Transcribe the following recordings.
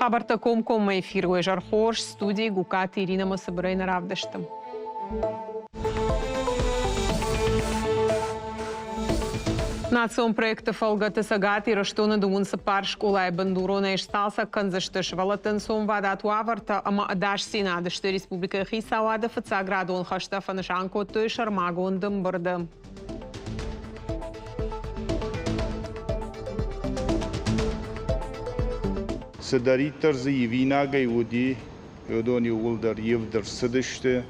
Хабарта Комком эфиру Жархош, студии Гукати Ирина Масабрейна Равдаштам. Национ проекта Фалгата Сагати Раштона Думунса пар школа Бандурона Эшталса Канзашташ Валатан Сомвада Туаварта Ама Адаш Синадашта Республика Хисавада Фацаградон Хашта Фанашанко Той Шармагон Дамбарда. Садаритар за Евинага и Води, Йодони Улдар Евдар Садыште.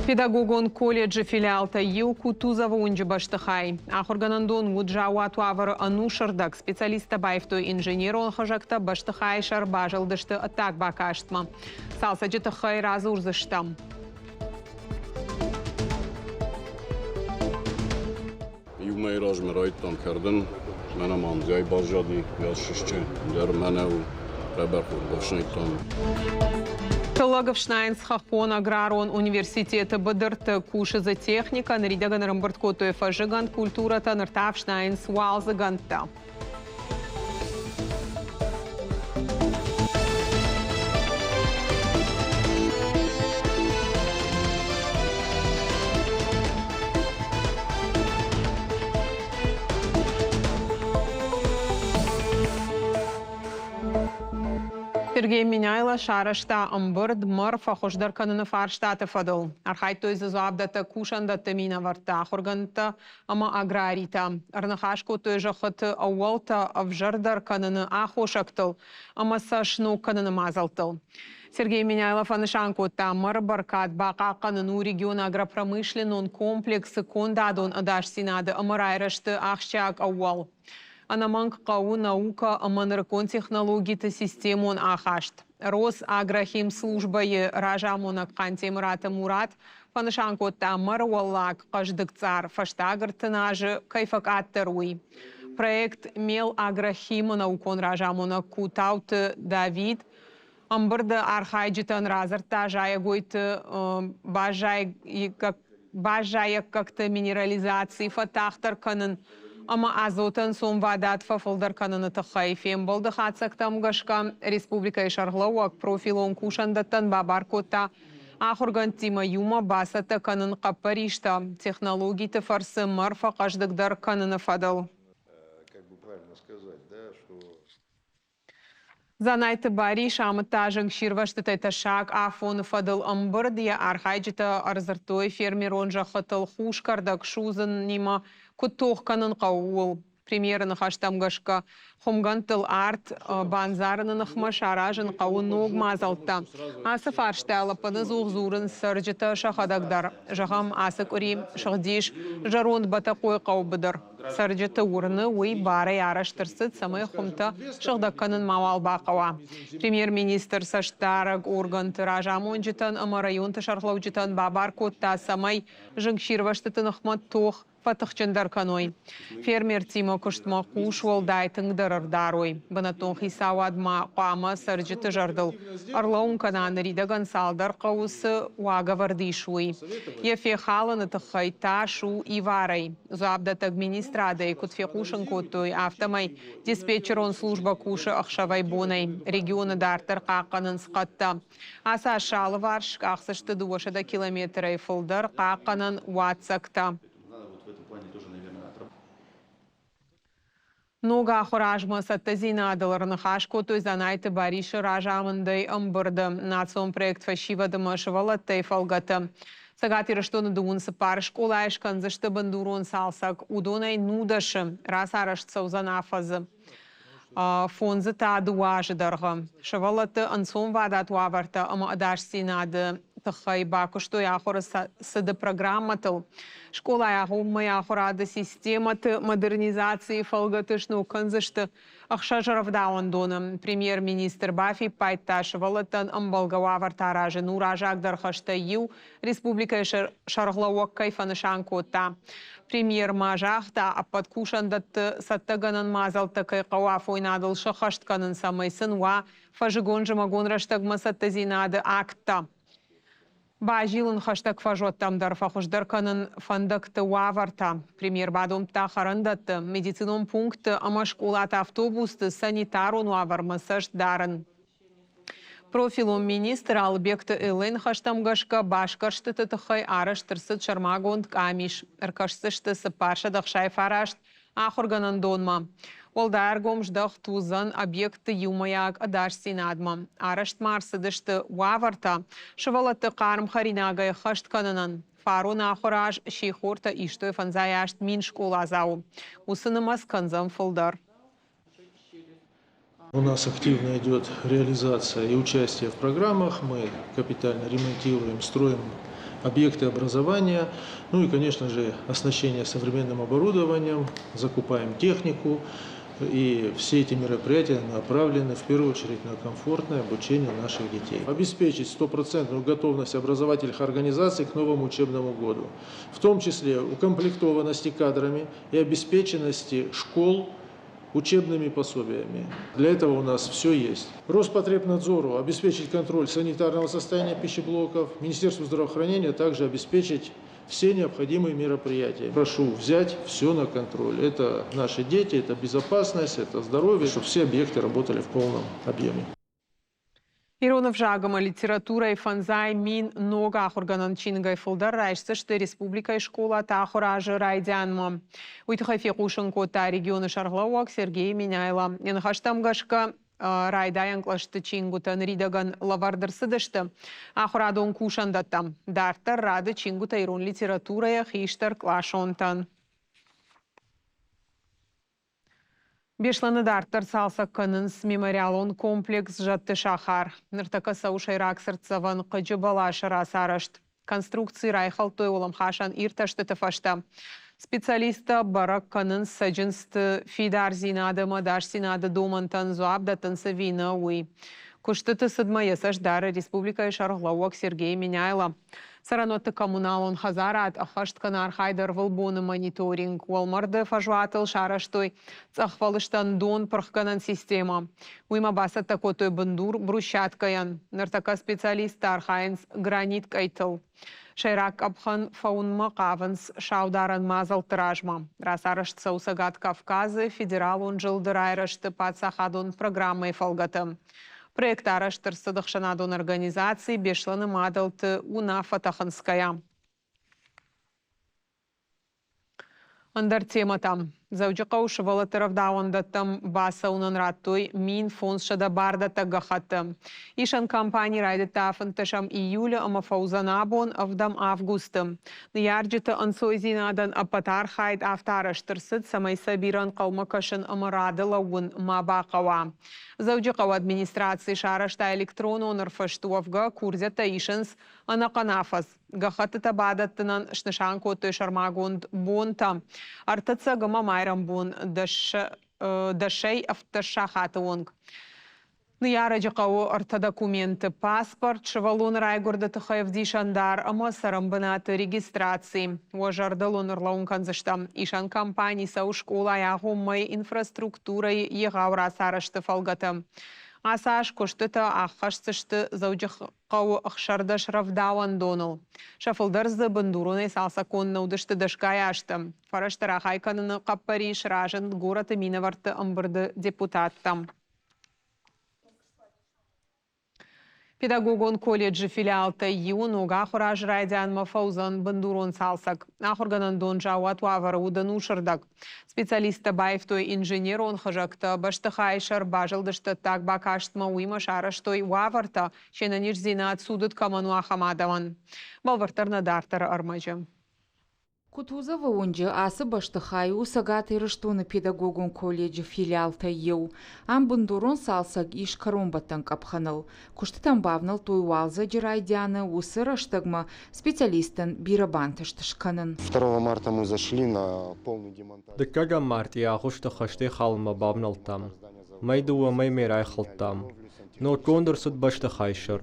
Педагогон колледжа филиалта Юку Тузава Унджибаштахай. Ахорганандон Вуджауа Туавар Анушардак, специалиста Байфтой инженерон Хажакта Баштахай Шарбажал Дашта Атак Бакаштма. Салса Джитахай Разурзаштам. Юмей Размирайтан Карден, Менам Амзай Бажадни, Яшишче, Дерменев, Реберхур Башнайтан. Теологов Шнайнс Хахпон Аграрон университета Бадырты Куша за техника, Наридаган Рамбарткото и Фажиган культура Танартав Шнайнс Уалзаганта. Сергей Миняйла Шарашта Амбырд Мърфа Хождар Канана Фарштата Фадол. Архайтой за зоабдата Кушандата Мина Варта Хорганта Ама Аграрита. Арнахашко той жахат Ауалта Авжардар Канана Ахошактал Ама Сашну Канана Мазалтал. Сергей Миняйлов Анышанко Тамар Баркат Бака Канану региона агропромышленный комплекс Кондадон Адаш Синада Амарайрашты Ахщак Ауал. Анаманг Кау наука Аманракон технологии системон Ахашт. Рос Аграхим служба е Ражамона Канте Мурата Мурат, Панашанко Тамар Уаллак Каждык цар Фаштагр Тенаже Кайфак Аттеруи. Проект Мел Аграхима наукон Ражамона Кутаут Давид. Амбарда Архайджитан Разарта Жая Гойт Бажая как-то минерализации Фатахтар Канан. Ама азотан сомвадат фафылдар кананы тахайфем болды хатсактам гашка республика Ишарлауак профилон кушандаттан бабаркота ахурган тима юма басата канын капаришта технологии фарсы марфа каждыгдар каныны фадал. Как бы правильно сказать, да, что... Занайты бари шамытажың ширвашты тайташак афон фадал амбырдия архайджита арзартой фермерон жахатал хушкардак шузын нима Кутох канын қауыл. Премьераны хаштамгашка хомгантыл арт банзарының хмашаражын қауын ног мазалтта. Асы фаршталы пыны зуғзурын сыржыты шахадагдар. Жағам асы көри шықдеш жарон бата қой қаубыдыр. Сыржыты урыны уй бары яраштырсыд самай хумта шықдаққанын мауал бақауа. Премьер-министр саштарыг органты ражамон жытын ама районты шархлау жытын бабар котта самай жыңширваштытын ықмат тоқ Фатахчандар каной. Фермер Тимо Куштма Кушвал дайтынг дарардарой. Банатон хисавадма қама сарджыты жардыл. Арлаун кананы ридаган салдар қауысы уага вардишуй. Ефе халаны тахайта шу и варай. Зуабдат администрадой кутфе кушан котой автомай. Диспетчерон служба куша ахшавай бонай. Регионы дартар қақанын сқатта. Аса шалы варш ақсышты дуашада километрай фылдар қақанын уатсакта. Нога хоражма саттазина адаларны хашко той занайты бариши ражамындай амбырды. Национ проект фашива дымашывала тайфалгата. Сагати раштоны дуунсы пар школа айшкан зашты бандурон салсак удонай нудашы рас арашт саузанафазы. Фонзы таады уажыдарғы. Шывалаты ансон вадат уаварта ама адаш синады. Тахай бакуштой ахора сады программатыл. Школа ягумма яхорады систематы модернизации фалгатышну канзышты ахша жаравдауан доным. Премьер-министр Бафи Пайташывалатан амбалгауавар таражы нуражагдар хашта ю республика Шарглауак кайфанышан кота. Премьер мажахта апаткушандат саттаганан мазалта кайқауаф ойнадыл шахаштканын самайсын ва фажигон жамагон раштагма саттазинады акта. Бажилын хаштаг фажоттамдар фахушдар канын фандакты ваварта. Премьер бадом тахарандатты. Медицинон пункты амашкулат автобусты санитарун вавармасаш дарын. Профилум министр Албекты Элен хаштамгашка башкаршты тытыхай араштырсыт шармагонд камиш. Иркашсышты сыпарша дахшай фарашт ахурганан донма. Олда аргомждах тузан объекты юмаяг адаш синадма. Арашт марсыдышты ваварта. Шывалатты қарым харинагай хашт кананан. Фару нахураж шейхорта иштой фанзаяшт мин школазау. Усынымас канзам фылдар. У нас активно идет реализация и участие в программах. Мы капитально ремонтируем, строим объекты образования. Ну и, конечно же, оснащение современным оборудованием, закупаем технику. И все эти мероприятия направлены в первую очередь на комфортное обучение наших детей. Обеспечить стопроцентную готовность образовательных организаций к новому учебному году. В том числе укомплектованности кадрами и обеспеченности школ учебными пособиями. Для этого у нас все есть. Роспотребнадзору обеспечить контроль санитарного состояния пищеблоков, Министерству здравоохранения также обеспечить все необходимые мероприятия. Прошу взять все на контроль. Это наши дети, это безопасность, это здоровье, чтобы все объекты работали в полном объеме. Иронов жагама литература и фанзай мин нога ахурганан чингай фулдар райшсышты республика и школа тахуражы райдянма. Уйтхайфе кушынкота регионы Шарлауак Сергей Минайла. Янхаштамгашка райдаянклашты чингутан ридаган лавардырсыдышты. Ахурадон кушандаттам. Дартар рады чингута ирон литературая хиштар клашонтан. Бешланы дартар салсак канынс мемориалон комплекс жатты шахар. Ныртака саушай раксырцаван қыджыбала шарасарышт. Конструкции райхалтой олам хашан ирташты тафашта. Специалиста барак канынс саджинсты фидар зинады мадаш синады домантан зуабдатын савина уй. Куштыты сыдмаясаш дары республика Шарлауак Сергей Минайла. Саранотты коммуналон хазарат ахашткан архайдар вылбоны мониторинг. Уалмарды фажуатыл шараштой цахвалыштан дон прахканан система. Уйма баса такотой бандур брусчаткаян. Нартака специалист архайнс гранит кайтыл. Шайрак абхан фаунма каванс шаударан мазал тражма. Расарашт саусагат Кавказы федерал он жылдырайрашты пацахадон программой фалгаты. Проект араштырсы дықшанадон организации бешланы мадалты Унафа Таханская. Андар тематам. Заучықау шывалатыравдауандаттым баса унан раттой мин фонс шада барда тагахаты. Ишан компания райдыта фанташам июля ама фаузанабон авдам августы. Нярджыты ансойзинадан апатар хайд автараштырсыд самай сабиран қалмакашын ама радылауын мабақава. Заучықау администрации шарашта электрону нырфаштуавга курзята ишанс анақанафас. Гахаты табадаттынан шнышан коты шармагонд бонта. Артыца гама майрам бон дашей автошахаты онг. Нияраджықау арта документы паспорт шывалон райгорда тахаевди шандар ама сарамбанаты регистрации. Уажардалон ырлаун канзышта. Ишан компании сау школа ягуммай инфраструктурой егаура сарашты фалгаты. Асаш коштыта ахашсышты заучықау ақшарда шрафдауан доныл. Шафылдарзы бандуруны салса коннаудышты дашкаяшты. Фараштыра хайканыны қаппари шражын гораты минаварты амбырды депутаттам. Педагогон колледжи филиалта юну гахураж райдян мафаузан бандурон салсак. Ахурганан дон жауат вавара удан ушырдак. Специалиста байфтой инженер он хажакта баштыхайшар бажылдышты так бакаштма уйма шараштой ваварта шенаниш зинат судыт каману ахамадаван. Балвартарна дартара армаджа. Кутузова онжы асы баштыхай усагат ирыштуны педагогон колледжи филиалта ел. Амбындурон салсак иш каромбаттан капханыл. Куштытан бавныл тойвалза жирайдяны усы раштыгма специалистын бирабантыштышканын. 2 марта мы зашли на полный демонтаж. Декага марти ахушты хашты халма бавныл там. Майдуа маймерай халтам. Но кондурсут баштыхайшыр.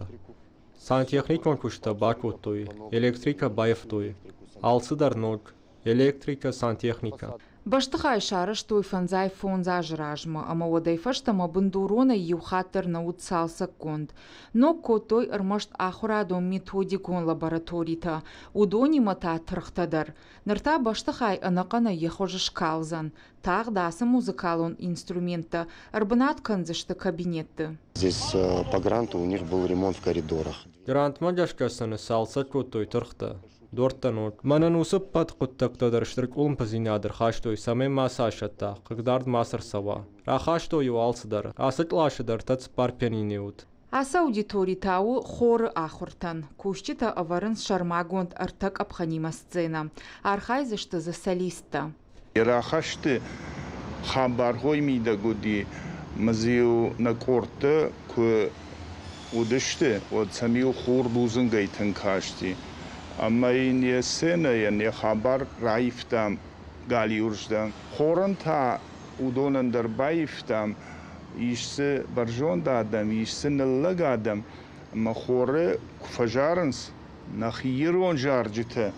Сантехникон кушта бакутой, электрика байфтой. Алсыдар ног, электрика, сантехника. Баштыхай шарыш той фанзай фонза жражма, ама одай фаштама бандурона юхатер наут салса конд. Но котой армашт ахурадон методикон лабораторита, удони мата трахтадар. Нарта баштыхай анакана ехожыш калзан, таг даса музыкалон инструмента, арбанат канзышты кабинетты. Здесь по гранту у них был ремонт в коридорах. Грант мадяшкасаны салса котой тұрқты. Дорттанут. Манан усып пат құттықтадар штырк улм пазинадыр хаштой саме масашатта, қығдарды масыр сава. Рахаштой алсыдар, асытлашыдар тац парпянинеут. Аса аудиторитау хоры ахуртан. Кущита аварынс шармагонд артак абханима сцена. Архайзышты за солиста. Рахашты хабархой мида гуди мазиу на корты ку удышты, вот самиу хор дузын гайтын кашти. Amma in sene yani haber raiftam galiurjdan. Хорanta udonan darbayiftam. İşse barjon dadam, işse nıllag adam. Ama xore fajarans nahiron jarjite.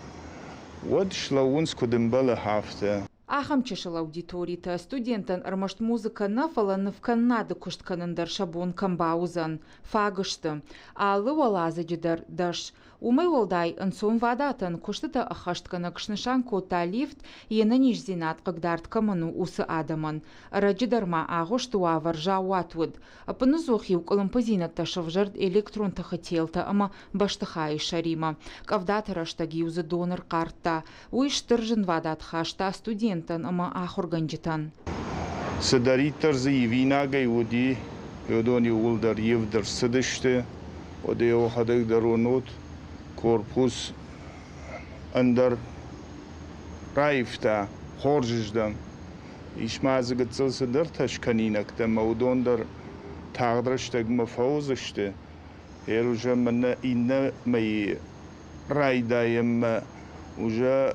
Wad shlauns kudembala hafta. Ахам чешал аудиторита, студентан армашт музыка нафала навканнады куштканандар шабон камбаузан, фагышты. Алы валазы жидар даш. Умай волдай ансон вадатан куштыта ахашткана кшнышан кота лифт ена нижзинат кагдарт каману усы адаман. Раджидарма агуштуа варжа уатвуд. Апанызухи укалампазината шавжард электрон тахателта, ама баштахай шарима. Кавдатарашта узы донор карта. Уиштыржын вадат хашта студентан, ама ахурганджитан. Садаритар за Ивинагай уди, йодони улдар евдар садышты, одео хадак даронот, корпус андар райфта, хоржиждан. İşmazı gıtsılsıdır taşkaninakta, maudonдар tağdraştag mafavuzıştı. Her uca mana inna mayi raydayım, uca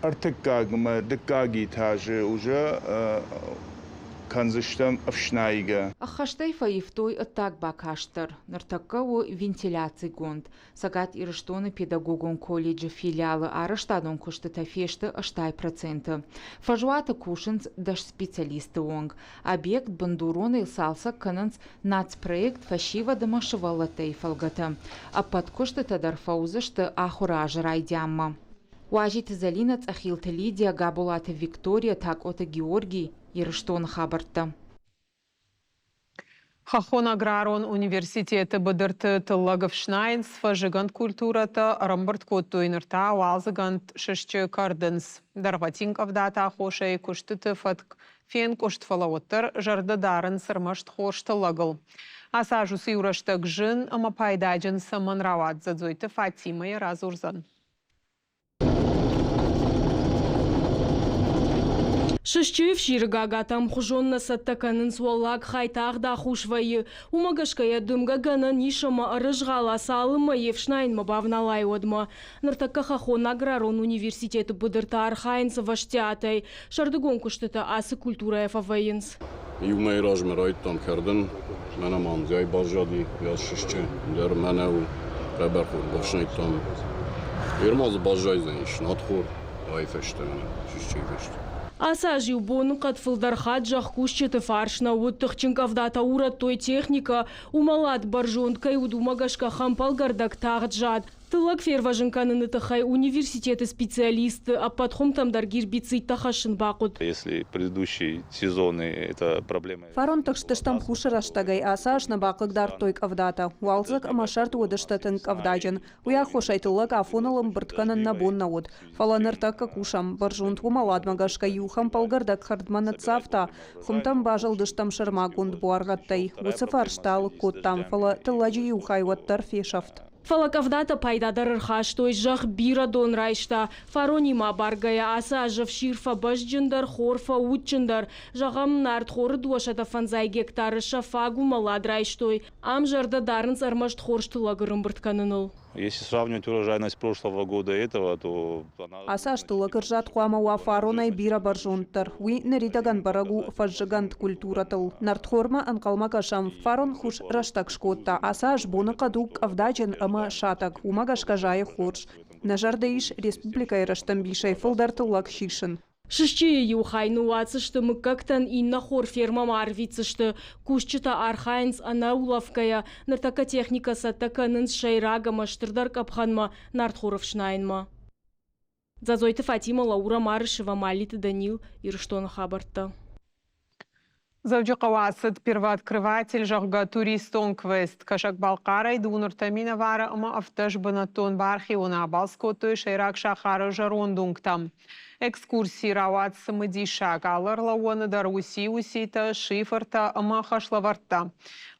артыккагма дыккаги таже уже канзыштам авшнайга. Ахаштай фаифтой оттак бакаштар. Нартаккау вентиляций гонд. Сагат ирыштоны педагогон колледжа филиалы арыштадон куштыта фешты аштай проценты. Фажуата кушынц даш специалисты онг. Объект бандуроны салса кананц нацпроект фашива дамашывалатай фалгата. А под куштыта дарфаузышты ахураж райдямма. Уажит Залина цахилта Лидия, Габулата Виктория, так ота Георгий, Ирыштон хабарта. Хахон аграрон университеті бұдырты тыллагов шнайнс, фажигант культурата, рамбырт коттуйнырта, уалзыгант шышчы кардынс. Дарватин кавдата хошай куштыты фатк фен куштфалауттыр, жарды дарын сырмашт хош тыллагыл. Аса жусы урыштык жын, ама пайдажын саман рават задзойты Фатима и разурзан. Шышчыев ширгага там хужонна саттаканын суаллак хайтагда хушвайы. Умагашкая думга гана нишама арыжгала салыма евшнайнма бавналай одма. Нартакка хахон аграрон университеты бұдырта архайнса ваштятай. Шардыгон куштыта асы культура эфавайынс. Юмай ражмер айттам кардын. Мана мамзяй бажады яз шышчы. Дер манау реберхур башнайттам. Ирмаз бажайзен ишнатхур. Айфешты мана шышчы фешты. Аса живбону катфылдар хаджах кушчеты фаршна уттых кавдата ура той техника умалат баржонткай удумагашка хампалгардак тағджад. Тылак ферважынканын тахай университеты специалисты, а подхом там даргир бицы тахашин бакут. Если предыдущие сезоны это проблема. Фарон такштыштам хушараштагай асашна бакыгдар той кавдата. Уалзак амашарт удыштатын кавдаджан. Уя хошайтылак афоналым быртканын набон науд. Фаланыртакка кушам. Баржунт умалад магашка юхам палгардак хардманат сафта. Хумтам бажалдыштам шарма гунд буаргаттай. Уцефарштал коттам фала тылладжи юхайваттар фешафт. Фалакавдата пайдадар рхаштой жах бира дон райшта. Фаронима баргая аса жав ширфа башджиндар хорфа учиндар. Жагам нарт хоры дуашата фанзай гектары шафагу малад райштой. Амжарда дарынс армашт хорштылагырым быртканыныл. Если сравнивать урожайность прошлого года и этого, то она... Асаш тылакыржат хуама уафаронай бира баржонтар. Уи неритаган барагу фажжигант культуратыл. Нартхорма анкалма кашам фарон хуш раштак шкотта. Асаш боны кадук авдаджен ама шатак. Умагаш кажай хорш. Нажардаиш республика раштамбишай фылдар тылак шишин. Шишче юхайну вацышты мыккактан инна хор ферма марвицышты. Кушчыта архайнс ана улавкая. Нартака техника саттаканын шайрага маштырдар капханма нартхоров шнайнма. Зазойты Фатима Лаура Марышева Малиты Данил Ирштон Хабарта. Завжди қавасыд первооткрыватель жағға туристон квест. Кашак Балқарай дунуртамина вара ама автаж банатон бархи она балскотой шайрак шахара жарондунгтам. Экскурсии рават самадишак алар лауаны да Руси усита шифарта ама хашлаварта.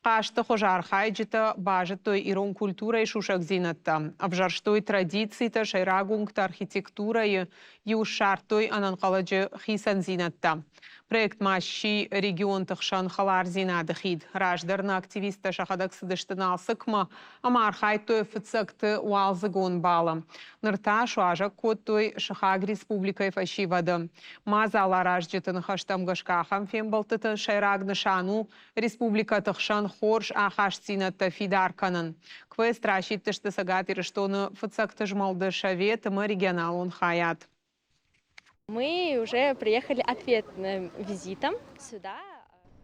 Қашты хожар хайджита бажытой ирон культура и шушак зинатта. Абжарштой традиции-та шайрагунгта архитектура и юшартой ананқаладжы хисан зинатта. Проект Маши регион тахшан халар зинадыхид. Раждарна активиста шахадак сыдыштына алсыкма, ама архайтой фыцакты уалзыгон бала. Нырта шуажак коттой шахаг республикой фашивады. Мазала раждетын хаштам гашкахам фембалтыты шайраг нышану республика тахшан хорш ахаш зинатта фидарканын. Квест рашиттышты сагат ирыштоны фыцакты жмалды шавет ма регионал он хаят. Мы уже приехали ответным визитом сюда.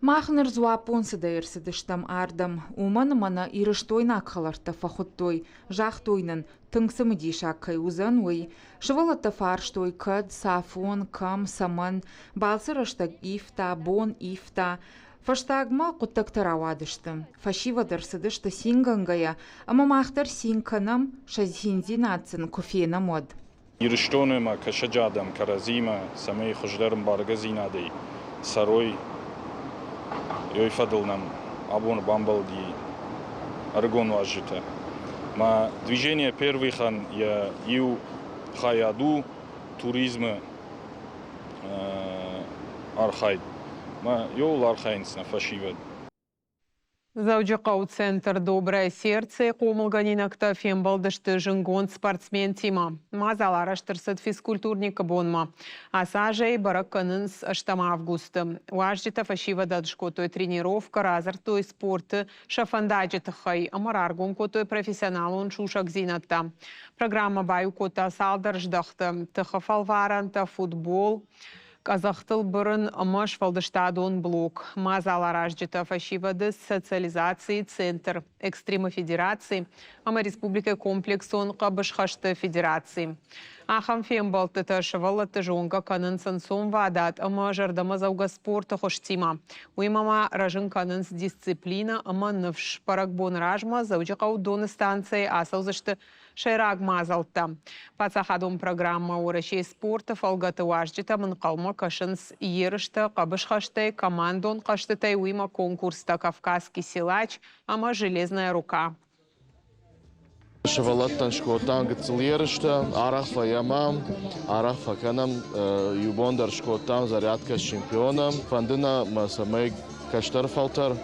Махнер зуапон сыдайырсыдыштам ардам. Уман мана ирыштойна кхаларта фахуттой. Жахтойнын тыңсымыди шаккай узан уй. Шывалата фарштой кад, сафон, кам, саман. Балсырыштаг ифта, бон ифта. Фаштагма куттактаравадышты. Фашивадырсыдышты сингангая. Ама махтар синканам шазхинзинацын кофена мод. Ирштоныма кашаджадам каразима самей хождарым баргазинадей сарой йойфадылнам абон бамбалди аргон важита. Ма движение первых ан я ю хаяду туризма архайд. Ма йол архайнс на фашивад. Завжди центр «Доброе сердце» комылганинакта фембалдышты жынгон спортсмен тима. Мазалар аштырсыд физкультурника бонма. Асажей баракканынс аштама августы. Уаждита фашивададышко той тренировка, разар той спорты, шафандаджита хай, амараргон той профессионалон шушак зинатта. Программа баю кота салдар ждахта. Тахафалваранта футбол. Казахтыл бұрын амаш валдыштадон блок. Мазалар аждыта фашивады социализации центр экстрима федерации, ама республика комплексон қабышхашты федерации. Ахам фембалтыта шывалаты жонга канын сансон вадат, ама жардама зауга спорта хоштима. Уймама ражын канын дисциплина, ама навш паракбон ражма зауджи қаудоны станции асаузышты шайраг мазалта. Пацахадон программа урашей спорта фалгаты важдита мынқалма кашынс ерышты қабышхашты командон қаштытай уйма конкурста Кавказский силач, ама железная рука. Шевалаттан шкотан гцлерышта, арафа ямам, арафа канам, юбондар шкотан зарядка с чемпионом. Фандына масамей каштарфалтар,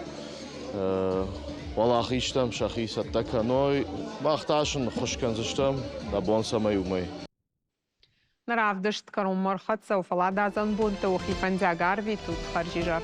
валахиштам шахисаттаканой, бахташын хушканзыштам, да бон самай умей. Наравдышт карум мархат сауфаладазан бунта ухи фандягарви тут харжижар.